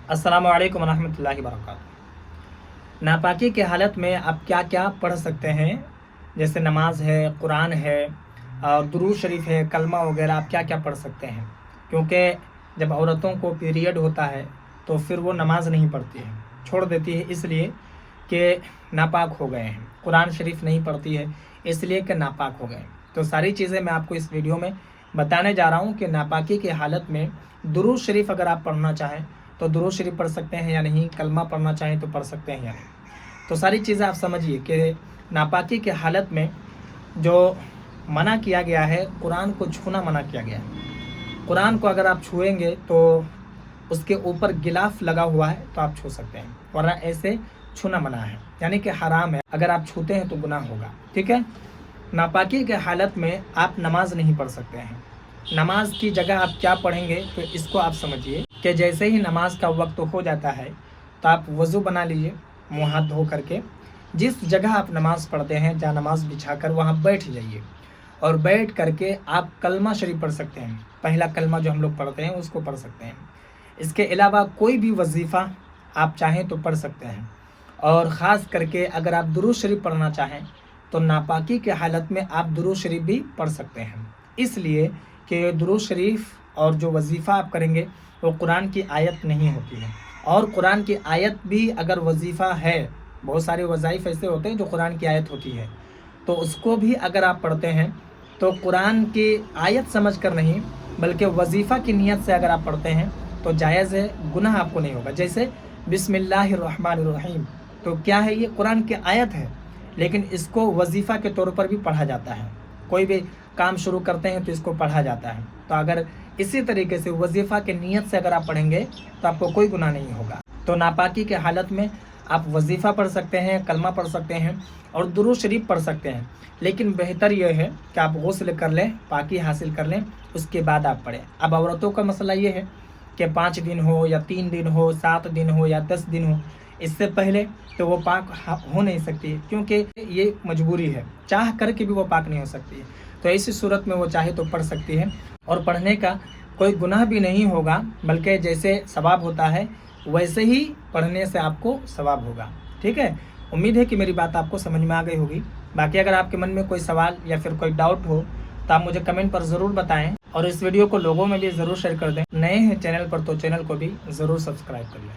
अस्सलाम वालेकुम रहमतुल्लाहि वबरकातुहू। नापाकी के हालत में आप क्या क्या पढ़ सकते हैं, जैसे नमाज है, कुरान है और दुरूद शरीफ है, कलमा वगैरह आप क्या क्या पढ़ सकते हैं। क्योंकि जब औरतों को पीरियड होता है तो फिर वो नमाज नहीं पढ़ती है, छोड़ देती है, इसलिए कि नापाक हो गए हैं। कुरान शरीफ नहीं पढ़ती है इसलिए कि नापाक हो गए। तो सारी चीज़ें मैं आपको इस वीडियो में बताने जा रहा हूँ कि नापाकी की हालत में दुरूद शरीफ अगर आप पढ़ना चाहें तो दुरूद शरीफ पढ़ सकते हैं या नहीं, कलमा पढ़ना चाहें तो पढ़ सकते हैं या नहीं। तो सारी चीज़ें आप समझिए कि नापाकी के हालत में जो मना किया गया है, कुरान को छूना मना किया गया है। कुरान को अगर आप छुएंगे तो उसके ऊपर गिलाफ लगा हुआ है तो आप छू सकते हैं, वरना ऐसे छूना मना है, यानी कि हराम है। अगर आप छूते हैं तो गुनाह होगा, ठीक है। नापाकी के हालत में आप नमाज नहीं पढ़ सकते हैं। नमाज की जगह आप क्या पढ़ेंगे तो इसको आप समझिए कि जैसे ही नमाज का वक्त हो जाता है तो आप वज़ू बना लीजिए, मुँह हाथ धो करके जिस जगह आप नमाज पढ़ते हैं, जहाँ नमाज बिछाकर वहाँ बैठ जाइए और बैठ करके आप कलमा शरीफ पढ़ सकते हैं। पहला कलमा जो हम लोग पढ़ते हैं उसको पढ़ सकते हैं। इसके अलावा कोई भी वजीफ़ा आप चाहें तो पढ़ सकते हैं। और ख़ास करके अगर आप दुरूद शरीफ पढ़ना चाहें तो नापाकी के हालत में आप दुरूद शरीफ भी पढ़ सकते हैं, इसलिए कि दुरूद शरीफ और जो वजीफ़ा आप करेंगे वो कुरान की आयत नहीं होती है। और कुरान की आयत भी अगर वजीफ़ा है, बहुत सारे वज़ाइफ ऐसे होते हैं जो कुरान की आयत होती है, तो उसको भी अगर आप पढ़ते हैं तो कुरान की आयत समझ कर नहीं बल्कि वजीफ़ा की नीयत से अगर आप पढ़ते हैं तो जायज़ है, गुनाह आपको नहीं होगा। जैसे बिस्मिल्लाहिर्रहमानिर्रहीम, तो क्या है, ये कुरान की आयत है लेकिन इसको वजीफ़ा के तौर पर भी पढ़ा जाता है। कोई भी काम शुरू करते हैं तो इसको पढ़ा जाता है। तो अगर इसी तरीके से वजीफ़ा के नीयत से अगर आप पढ़ेंगे तो आपको कोई गुनाह नहीं होगा। तो नापाकी के हालत में आप वजीफ़ा पढ़ सकते हैं, कलमा पढ़ सकते हैं और दुरूद शरीफ पढ़ सकते हैं। लेकिन बेहतर यह है कि आप गुस्ल कर लें, पाकी हासिल कर लें, उसके बाद आप पढ़ें। अब औरतों का मसला ये है कि 5 दिन हो या 3 दिन हो, 7 दिन हो या 10 दिन हो, इससे पहले तो वो पाक हो नहीं सकती, क्योंकि ये मजबूरी है, चाह करके भी वो पाक नहीं हो सकती। तो ऐसी सूरत में वो चाहे तो पढ़ सकती है और पढ़ने का कोई गुनाह भी नहीं होगा, बल्कि जैसे सवाब होता है वैसे ही पढ़ने से आपको सवाब होगा, ठीक है। उम्मीद है कि मेरी बात आपको समझ में आ गई होगी। बाकी अगर आपके मन में कोई सवाल या फिर कोई डाउट हो तो आप मुझे कमेंट पर ज़रूर बताएं और इस वीडियो को लोगों में भी ज़रूर शेयर कर दें। नए हैं चैनल पर तो चैनल को भी ज़रूर सब्सक्राइब कर लें।